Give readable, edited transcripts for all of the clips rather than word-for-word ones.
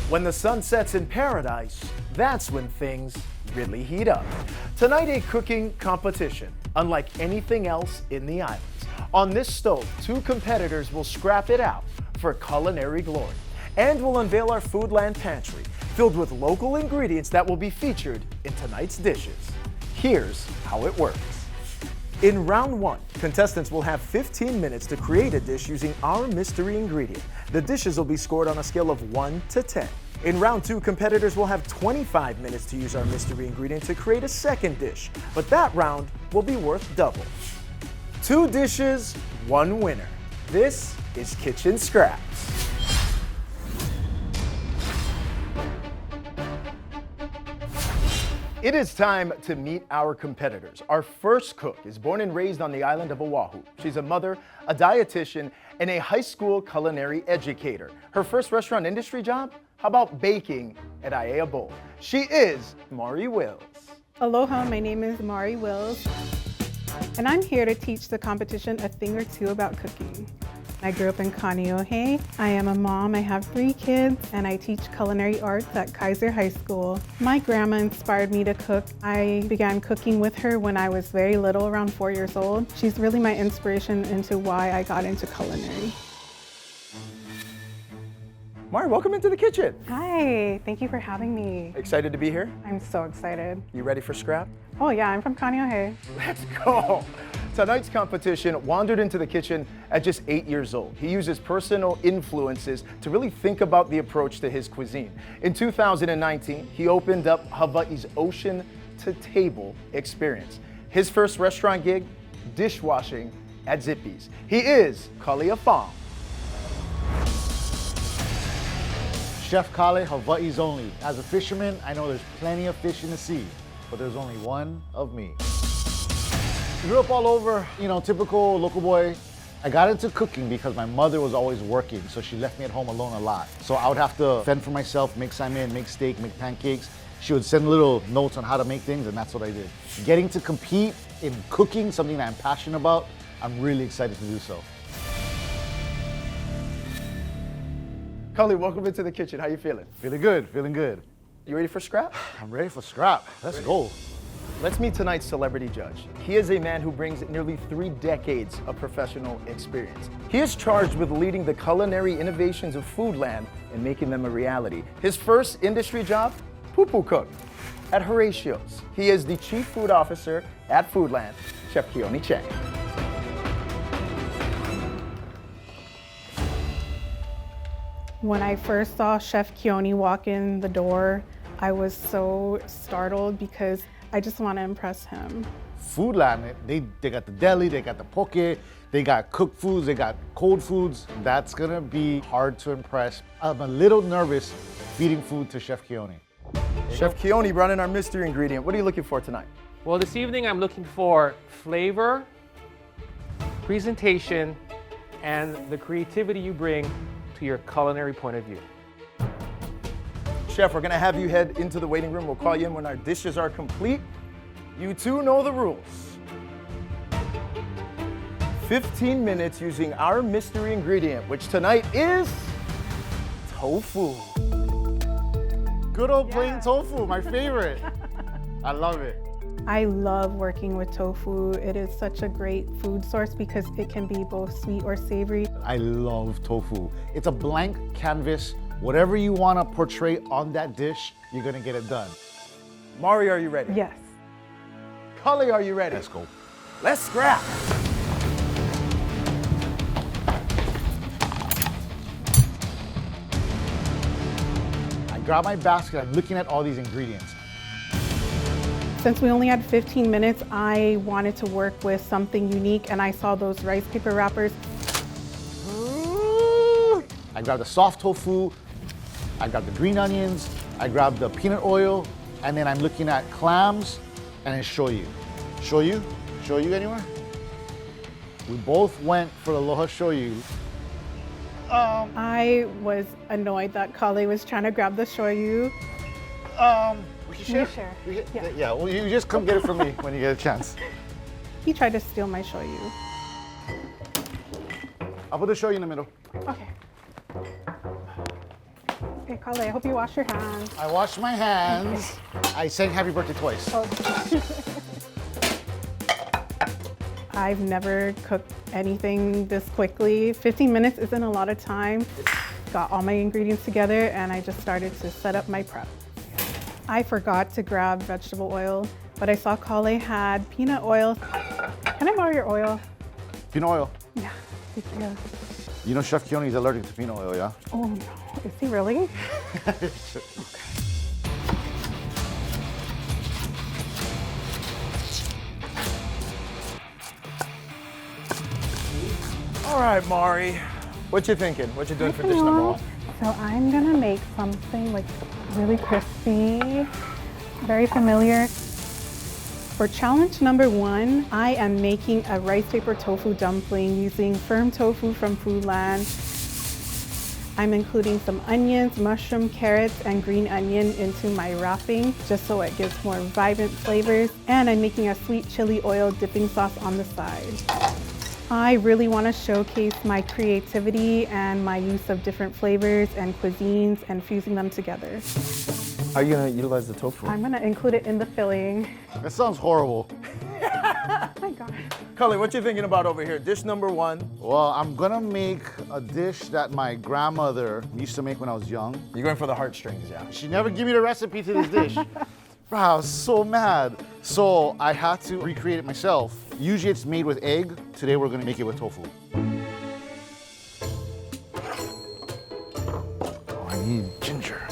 When the sun sets in paradise, that's when things really heat up. Tonight, a cooking competition, unlike anything else in the islands. On this stove, two competitors will scrap it out for culinary glory. And we'll unveil our Foodland pantry, filled with local ingredients that will be featured in tonight's dishes. Here's how it works. In round one, contestants will have 15 minutes to create a dish using our mystery ingredient. The dishes will be scored on a scale of 1 to 10. In round two, competitors will have 25 minutes to use our mystery ingredient to create a second dish, but that round will be worth double. 2 dishes, 1 winner. This is Kitchen Scraps. It is time to meet our competitors. Our first cook is born and raised on the island of Oahu. She's a mother, a dietitian, and a high school culinary educator. Her first restaurant industry job? How about baking at Aiea Bowl? She is Mari Wills. Aloha, my name is Mari Wills, and I'm here to teach the competition a thing or two about cooking. I grew up in Kaneohe. I am a mom, I have 3 kids, and I teach culinary arts at Kaiser High School. My grandma inspired me to cook. I began cooking with her when I was very little, around 4 years old. She's really my inspiration into why I got into culinary. Mari, welcome into the kitchen. Hi, thank you for having me. Excited to be here? I'm so excited. You ready for scrap? Oh yeah, I'm from Kaneohe. Let's go. Tonight's competition wandered into the kitchen at just 8 years old. He uses personal influences to really think about the approach to his cuisine. In 2019, he opened up Hawaii's Ocean to Table experience. His first restaurant gig, dishwashing at Zippy's. He is Kalia Fong. Chef Kale, Hawaii's only. As a fisherman, I know there's plenty of fish in the sea, but there's only one of me. Grew up all over, typical local boy. I got into cooking because my mother was always working, so she left me at home alone a lot. So I would have to fend for myself, make salmon, make steak, make pancakes. She would send little notes on how to make things, and that's what I did. Getting to compete in cooking, something that I'm passionate about, I'm really excited to do so. Kali, welcome into the kitchen. How you feeling? Feeling good, feeling good. You ready for scrap? I'm ready for scrap. Let's go. Let's meet tonight's celebrity judge. He is a man who brings nearly 3 decades of professional experience. He is charged with leading the culinary innovations of Foodland and making them a reality. His first industry job? Pupu cook at Horatio's. He is the chief food officer at Foodland, Chef Keone Chang. When I first saw Chef Keone walk in the door, I was so startled because I just want to impress him. Foodland, they got the deli, they got the poke, they got cooked foods, they got cold foods. That's gonna be hard to impress. I'm a little nervous feeding food to Chef Keone. Chef Keone running our mystery ingredient. What are you looking for tonight? Well, this evening I'm looking for flavor, presentation, and the creativity you bring to your culinary point of view. Chef, we're gonna have you head into the waiting room. We'll call you in when our dishes are complete. You two know the rules. 15 minutes using our mystery ingredient, which tonight is tofu. Good old plain tofu, my favorite. I love it. I love working with tofu. It is such a great food source because it can be both sweet or savory. I love tofu. It's a blank canvas. Whatever you want to portray on that dish, you're gonna get it done. Mari, are you ready? Yes. Kali, are you ready? Let's go. Let's scrap. I grab my basket, I'm looking at all these ingredients. Since we only had 15 minutes, I wanted to work with something unique, and I saw those rice paper wrappers. I grabbed the soft tofu, I grabbed the green onions, I grabbed the peanut oil, and then I'm looking at clams and then shoyu. Shoyu? Shoyu anywhere? We both went for the aloha shoyu. I was annoyed that Kale was trying to grab the shoyu. We can share? We share, We can- yeah. Yeah, well, you just come get it from me when you get a chance. He tried to steal my shoyu. I'll put the shoyu in the middle. Okay. Okay, Kale, I hope you wash your hands. I washed my hands. I sang happy birthday twice. Oh. I've never cooked anything this quickly. 15 minutes isn't a lot of time. Got all my ingredients together and I just started to set up my prep. I forgot to grab vegetable oil, but I saw Kale had peanut oil. Can I borrow your oil? Peanut oil. Yeah, thank you. You know Chef Keone is allergic to peanut oil, yeah? Oh no, is he really? All right, Mari. What you thinking? What you doing for dish number one? So I'm gonna make something like really crispy, very familiar. For challenge number one, I am making a rice paper tofu dumpling using firm tofu from Foodland. I'm including some onions, mushroom, carrots, and green onion into my wrapping just so it gives more vibrant flavors. And I'm making a sweet chili oil dipping sauce on the side. I really want to showcase my creativity and my use of different flavors and cuisines and fusing them together. How are you gonna utilize the tofu? I'm gonna include it in the filling. That sounds horrible. Oh my God. Cully, what you thinking about over here? Dish number one. Well, I'm gonna make a dish that my grandmother used to make when I was young. You're going for the heartstrings, yeah. She never gave me the recipe to this dish. Bro, I was so mad. So I had to recreate it myself. Usually it's made with egg. Today we're gonna make it with tofu. Oh, I need ginger.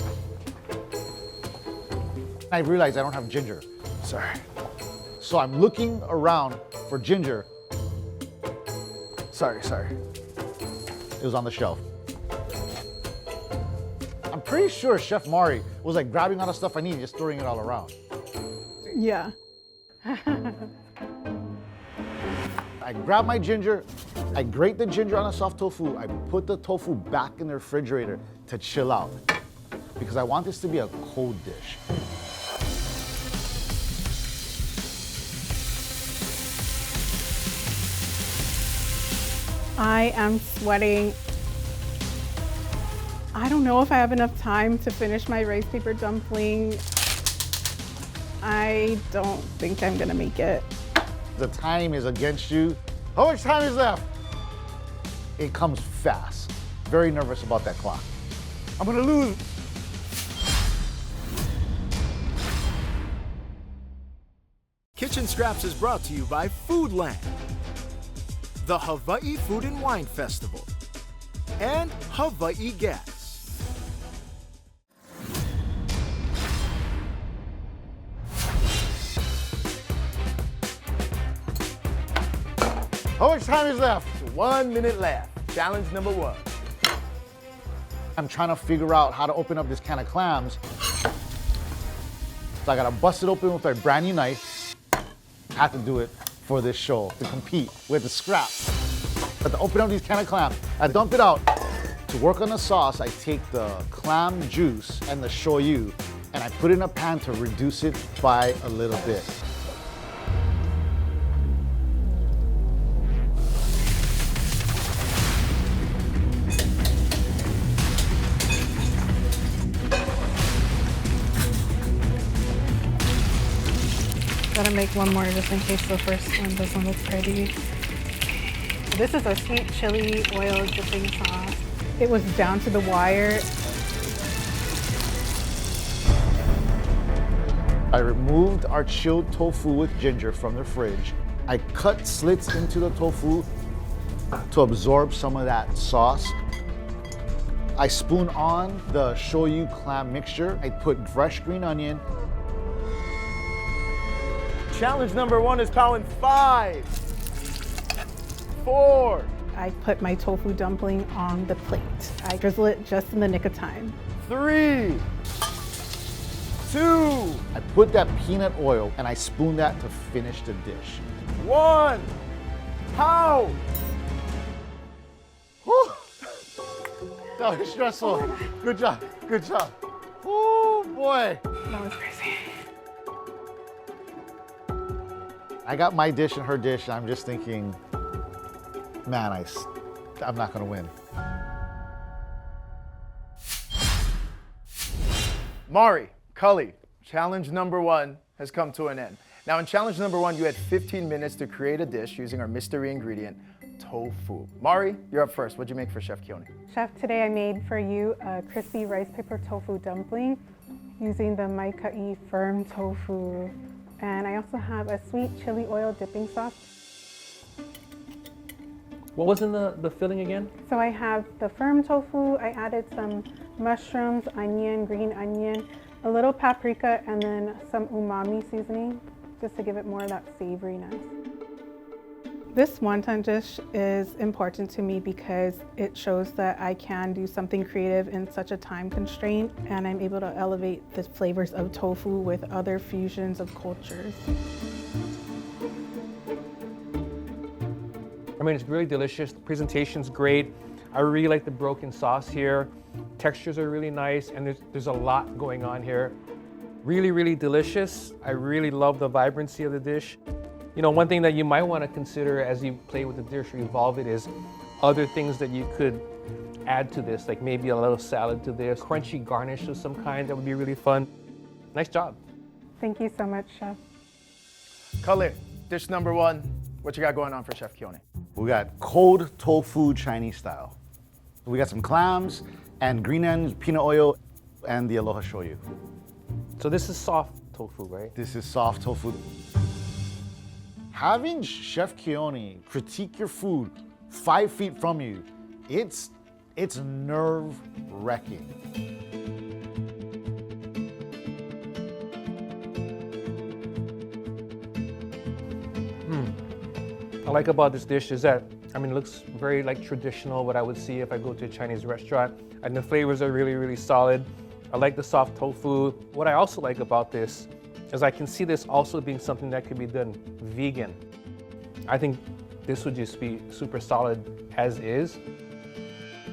I realized I don't have ginger. Sorry. So I'm looking around for ginger. Sorry. It was on the shelf. I'm pretty sure Chef Mari was like grabbing all the stuff I needed, just throwing it all around. Yeah. I grab my ginger, I grate the ginger on the soft tofu, I put the tofu back in the refrigerator to chill out because I want this to be a cold dish. I am sweating. I don't know if I have enough time to finish my rice paper dumpling. I don't think I'm gonna make it. The time is against you. How much time is left? It comes fast. Very nervous about that clock. I'm gonna lose. Kitchen Scraps is brought to you by Foodland, the Hawaii Food and Wine Festival, and Hawaii Gas. How much time is left? 1 minute left. Challenge number one. I'm trying to figure out how to open up this can of clams. So I gotta bust it open with a brand new knife. I have to do it for this show to compete with the scraps. But to open up these can of clams, I dump it out. To work on the sauce, I take the clam juice and the shoyu and I put it in a pan to reduce it by a little bit. Gotta make one more just in case the first one doesn't look pretty. This is a sweet chili oil dipping sauce. It was down to the wire. I removed our chilled tofu with ginger from the fridge. I cut slits into the tofu to absorb some of that sauce. I spoon on the shoyu clam mixture. I put fresh green onion. Challenge number one is pound 5, 4, I put my tofu dumpling on the plate. I drizzle it just in the nick of time. 3, 2, I put that peanut oil and I spoon that to finish the dish. 1. Pound! Whew. That was stressful. Good job, good job. Oh boy. That was crazy. I got my dish and her dish, and I'm just thinking, man, I'm not gonna win. Mari, Cully, challenge number 1 has come to an end. Now in challenge number 1, you had 15 minutes to create a dish using our mystery ingredient, tofu. Mari, you're up first. What'd you make for Chef Keone? Chef, today I made for you a crispy rice paper tofu dumpling using the Maikai firm tofu. And I also have a sweet chili oil dipping sauce. What was in the filling again? So I have the firm tofu, I added some mushrooms, onion, green onion, a little paprika, and then some umami seasoning, just to give it more of that savoriness. This wonton dish is important to me because it shows that I can do something creative in such a time constraint, and I'm able to elevate the flavors of tofu with other fusions of cultures. I mean, it's really delicious. The presentation's great. I really like the broken sauce here. Textures are really nice, and there's a lot going on here. Really, really delicious. I really love the vibrancy of the dish. You know, one thing that you might want to consider as you play with the dish or evolve it is other things that you could add to this, like maybe a little salad to this, crunchy garnish of some kind, that would be really fun. Nice job. Thank you so much, Chef. Cully, dish number 1. What you got going on for Chef Keone? We got cold tofu Chinese style. We got some clams and green onions, peanut oil, and the aloha shoyu. So this is soft tofu, right? This is soft tofu. Having Chef Keone critique your food 5 feet from you, it's nerve-wracking. I like about this dish is that, I mean, it looks very like traditional, what I would see if I go to a Chinese restaurant, and the flavors are really, really solid. I like the soft tofu. What I also like about this is I can see this also being something that could be done vegan. I think this would just be super solid as is,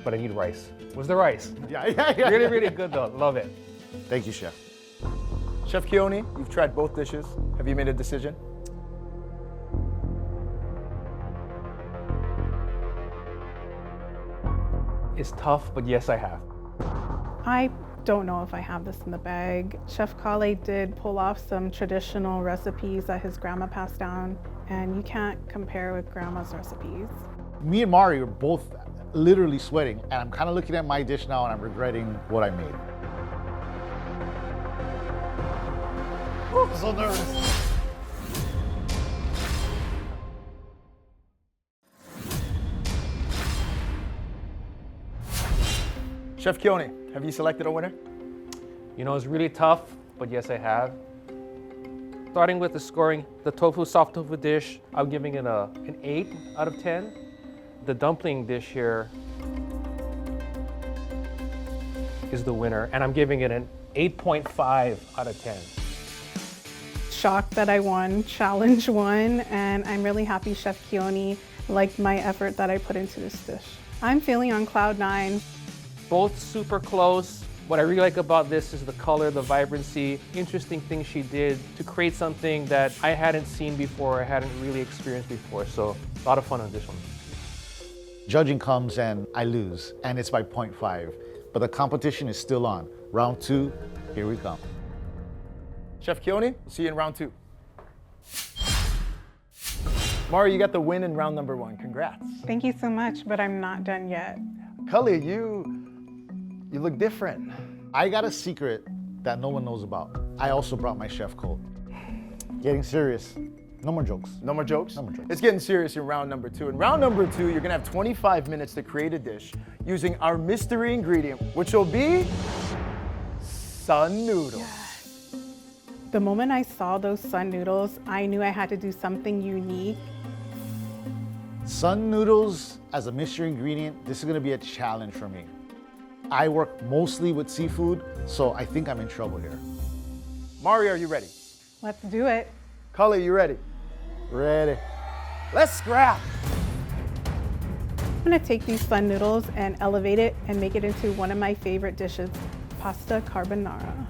but I need rice. Where's the rice? Yeah. Really, really good though, love it. Thank you, Chef. Chef Keone, you've tried both dishes. Have you made a decision? It's tough, but yes, I have. I don't know if I have this in the bag. Chef Kale did pull off some traditional recipes that his grandma passed down, and you can't compare with grandma's recipes. Me and Mari are both literally sweating, and I'm kind of looking at my dish now and I'm regretting what I made. Ooh, I'm so nervous. Chef Keone, have you selected a winner? You know, it's really tough, but yes, I have. Starting with the scoring, the tofu, soft tofu dish, I'm giving it an 8 out of 10. The dumpling dish here is the winner, and I'm giving it an 8.5 out of 10. Shocked that I won challenge 1, and I'm really happy Chef Keone liked my effort that I put into this dish. I'm feeling on cloud 9. Both super close. What I really like about this is the color, the vibrancy, interesting things she did to create something that I hadn't seen before, I hadn't really experienced before. So a lot of fun on this one. Judging comes and I lose, and it's by 0.5. But the competition is still on. Round 2, here we come. Chef Keone, see you in round 2. Mari, you got the win in round number 1. Congrats. Thank you so much, but I'm not done yet. Cully, you look different. I got a secret that no one knows about. I also brought my chef coat. Getting serious. No more jokes. No more jokes? No more jokes. It's getting serious in round number 2. In round number 2, you're gonna have 25 minutes to create a dish using our mystery ingredient, which will be sun noodles. The moment I saw those sun noodles, I knew I had to do something unique. Sun noodles as a mystery ingredient, this is gonna be a challenge for me. I work mostly with seafood, so I think I'm in trouble here. Mari, are you ready? Let's do it. Cully, you ready? Ready. Let's scrap. I'm gonna take these sun noodles and elevate it and make it into one of my favorite dishes, pasta carbonara.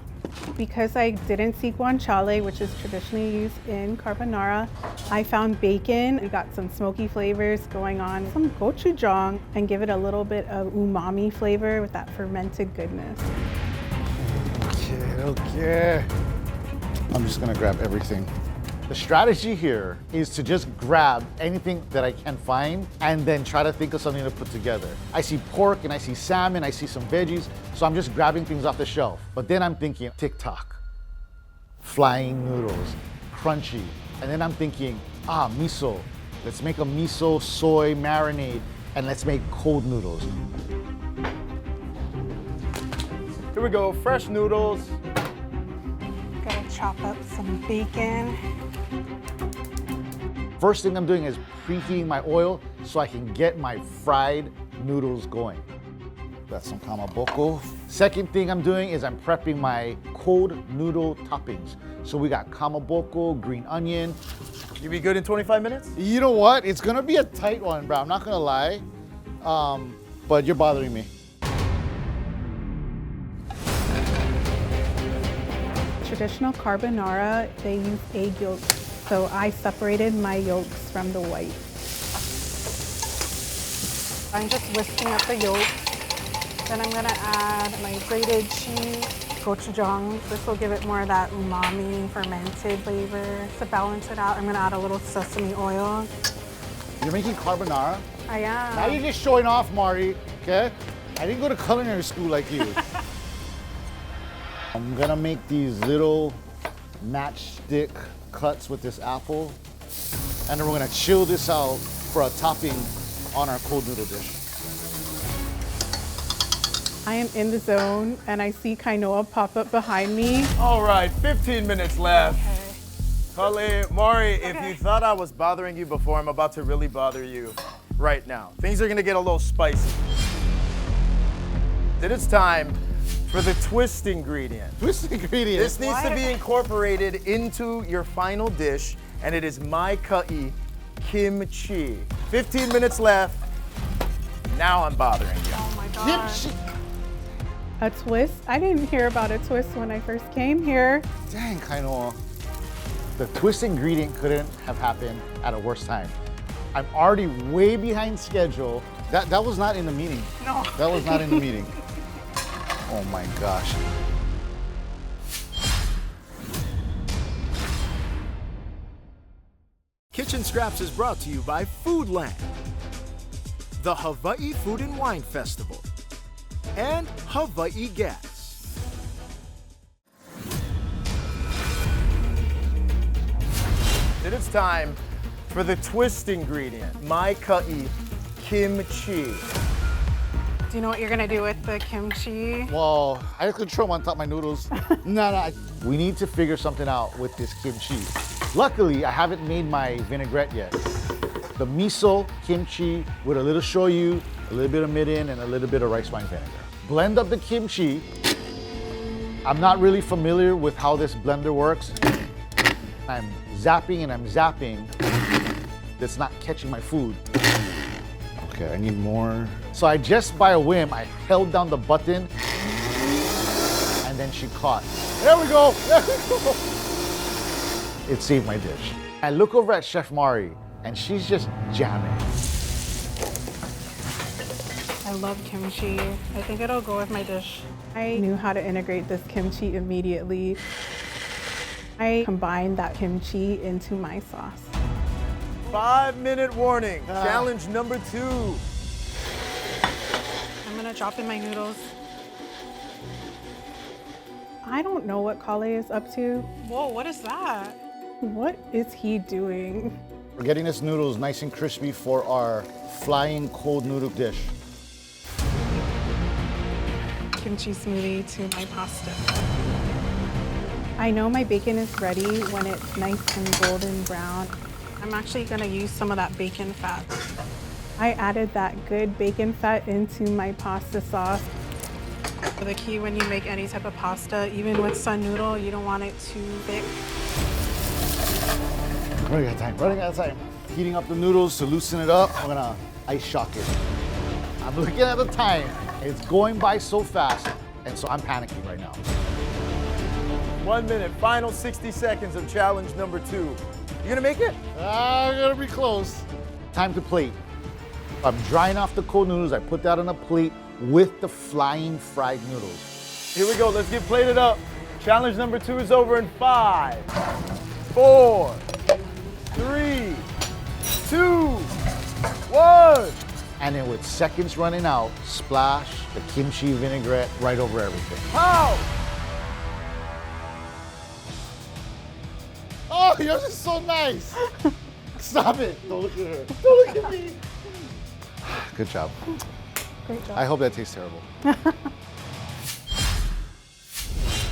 Because I didn't see guanciale, which is traditionally used in carbonara, I found bacon. We got some smoky flavors going on, some gochujang, and give it a little bit of umami flavor with that fermented goodness. Okay, Okay. I'm just gonna grab everything. The strategy here is to just grab anything that I can find and then try to think of something to put together. I see pork and I see salmon, I see some veggies, so I'm just grabbing things off the shelf. But then I'm thinking TikTok, flying noodles, crunchy. And then I'm thinking, miso. Let's make a miso soy marinade and let's make cold noodles. Here we go, fresh noodles. Gotta chop up some bacon. First thing I'm doing is preheating my oil so I can get my fried noodles going. Got some kamaboko. Second thing I'm doing is I'm prepping my cold noodle toppings. So we got kamaboko, green onion. You be good in 25 minutes? You know what? It's gonna be a tight one, bro. I'm not gonna lie. But you're bothering me. Traditional carbonara, they use egg yolks. So I separated my yolks from the white. I'm just whisking up the yolks. Then I'm gonna add my grated cheese, gochujang. This will give it more of that umami, fermented flavor. To balance it out, I'm gonna add a little sesame oil. You're making carbonara? I am. Now you're just showing off, Mari, okay? I didn't go to culinary school like you. I'm gonna make these little matchstick cuts with this apple. And then we're gonna chill this out for a topping on our cold noodle dish. I am in the zone and I see quinoa pop up behind me. All right, 15 minutes left. Okay. Kale, Mari, if Okay. you thought I was bothering you before, I'm about to really bother you right now. Things are gonna get a little spicy. Then it's time for the twist ingredient. Twist ingredient. This needs to be incorporated into your final dish, and it is my ka'i kimchi. 15 minutes left. Now I'm bothering you. Oh my gosh. Kimchi. A twist? I didn't hear about a twist when I first came here. Dang, quinoa. The twist ingredient couldn't have happened at a worse time. I'm already way behind schedule. That was not in the meeting. No. That was not in the meeting. Oh my gosh. Kitchen Scraps is brought to you by Foodland, the Hawaii Food and Wine Festival, and Hawaii Gas. Then it's time for the twist ingredient, my ka'i kimchi. Do you know what you're gonna do with the kimchi? Well, I had control on top of my noodles. No. We need to figure something out with this kimchi. Luckily, I haven't made my vinaigrette yet. The miso kimchi with a little shoyu, a little bit of mirin, and a little bit of rice wine vinegar. Blend up the kimchi. I'm not really familiar with how this blender works. I'm zapping and I'm zapping. That's not catching my food. Okay, I need more. So I just, by a whim, I held down the button and then she caught. There we go, there we go. It saved my dish. I look over at Chef Mari and she's just jamming. I love kimchi. I think it'll go with my dish. I knew how to integrate this kimchi immediately. I combined that kimchi into my sauce. 5-minute warning, challenge number 2. I'm gonna drop in my noodles. I don't know what Kale is up to. Whoa, what is that? What is he doing? We're getting this noodles nice and crispy for our flying cold noodle dish. Kimchi smoothie to my pasta. I know my bacon is ready when it's nice and golden brown. I'm actually gonna use some of that bacon fat. I added that good bacon fat into my pasta sauce. The key when you make any type of pasta, even with sun noodle, you don't want it too thick. Running out of time. Heating up the noodles to loosen it up. I'm gonna ice shock it. I'm looking at the time. It's going by so fast, and so I'm panicking right now. 1 minute, final 60 seconds of challenge number 2. You gonna make it? I'm gonna be close. Time to plate. I'm drying off the cold noodles. I put that on a plate with the flying fried noodles. Here we go, let's get plated up. Challenge number 2 is over in 5, 4, 3, 2, 1. And then with seconds running out, splash the kimchi vinaigrette right over everything. How? Oh, yours is so nice. Stop it. Don't look at her. Don't look at me. Good job. Great job. I hope that tastes terrible.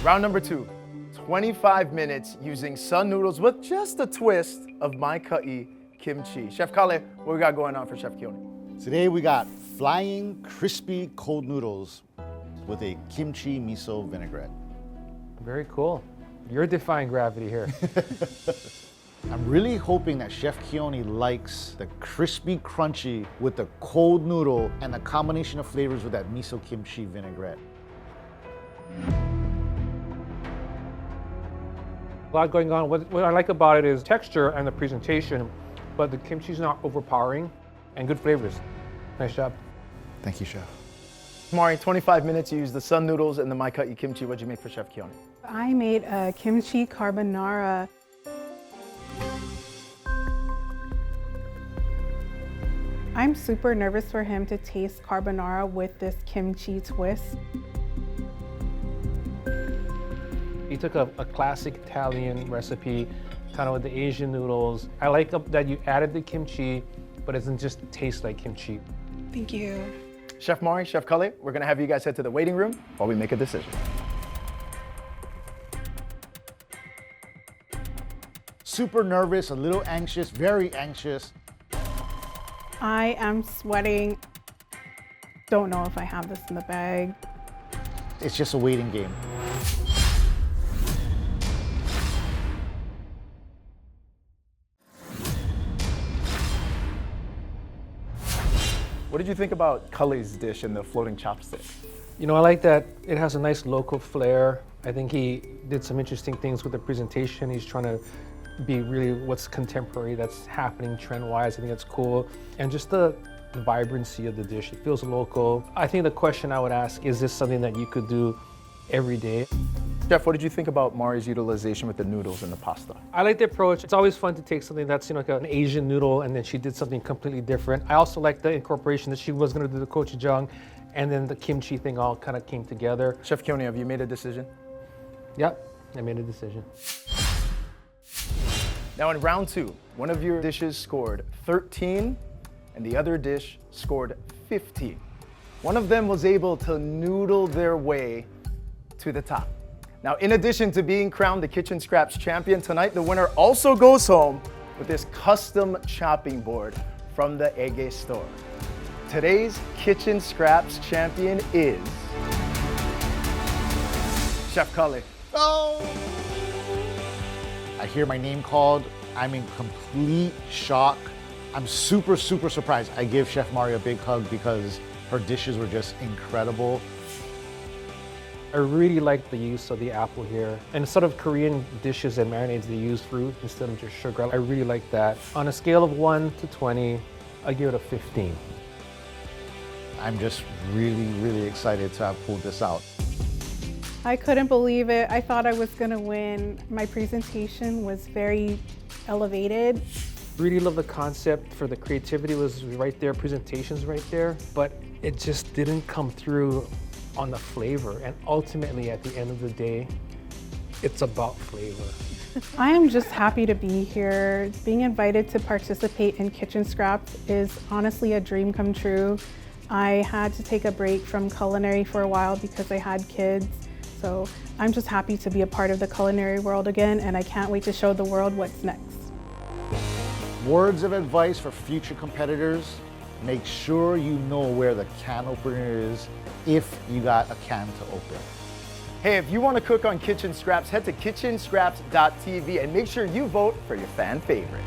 Round number 2, 25 minutes using sun noodles with just a twist of my kai kimchi. Chef Kale, what we got going on for Chef Keone? Today we got flying crispy cold noodles with a kimchi miso vinaigrette. Very cool. You're defying gravity here. I'm really hoping that Chef Keone likes the crispy crunchy with the cold noodle and the combination of flavors with that miso kimchi vinaigrette. A lot going on. What I like about it is texture and the presentation, but the kimchi's not overpowering and good flavors. Nice job. Thank you, Chef. Mari, 25 minutes, you used the sun noodles and the my kai kimchi. What'd you make for Chef Keone? I made a kimchi carbonara. I'm super nervous for him to taste carbonara with this kimchi twist. You took a classic Italian recipe, kind of with the Asian noodles. I like that you added the kimchi, but it doesn't just taste like kimchi. Thank you. Chef Mari, Chef Kale, we're gonna have you guys head to the waiting room while we make a decision. Super nervous, a little anxious, very anxious. I am sweating. Don't know if I have this in the bag. It's just a waiting game. What did you think about Kale's dish and the floating chopsticks? You know, I like that it has a nice local flair. I think he did some interesting things with the presentation. He's trying to be really what's contemporary, that's happening trend-wise. I think that's cool. And just the vibrancy of the dish, it feels local. I think the question I would ask, is this something that you could do every day? Chef, what did you think about Mari's utilization with the noodles and the pasta? I like the approach. It's always fun to take something that's, you know, like an Asian noodle, and then she did something completely different. I also like the incorporation that she was gonna do the gochujang, and then the kimchi thing all kind of came together. Chef Keone, have you made a decision? Yep, I made a decision. Now in round 2, one of your dishes scored 13 and the other dish scored 15. One of them was able to noodle their way to the top. Now, in addition to being crowned the Kitchen Scraps champion tonight, the winner also goes home with this custom chopping board from the Ege store. Today's Kitchen Scraps champion is Chef Kale. Oh! I hear my name called. I'm in complete shock. I'm super, super surprised. I give Chef Mari a big hug because her dishes were just incredible. I really like the use of the apple here. And instead of Korean dishes and marinades, they use fruit instead of just sugar. I really like that. On a scale of 1 to 20, I give it a 15. I'm just really, really excited to have pulled this out. I couldn't believe it. I thought I was gonna win. My presentation was very elevated. Really love the concept. For the creativity was right there, presentations right there, but it just didn't come through on the flavor. And ultimately, at the end of the day, it's about flavor. I am just happy to be here. Being invited to participate in Kitchen Scraps is honestly a dream come true. I had to take a break from culinary for a while because I had kids. So I'm just happy to be a part of the culinary world again, and I can't wait to show the world what's next. Words of advice for future competitors: make sure you know where the can opener is if you got a can to open. Hey, if you want to cook on Kitchen Scraps, head to kitchenscraps.tv and make sure you vote for your fan favorite.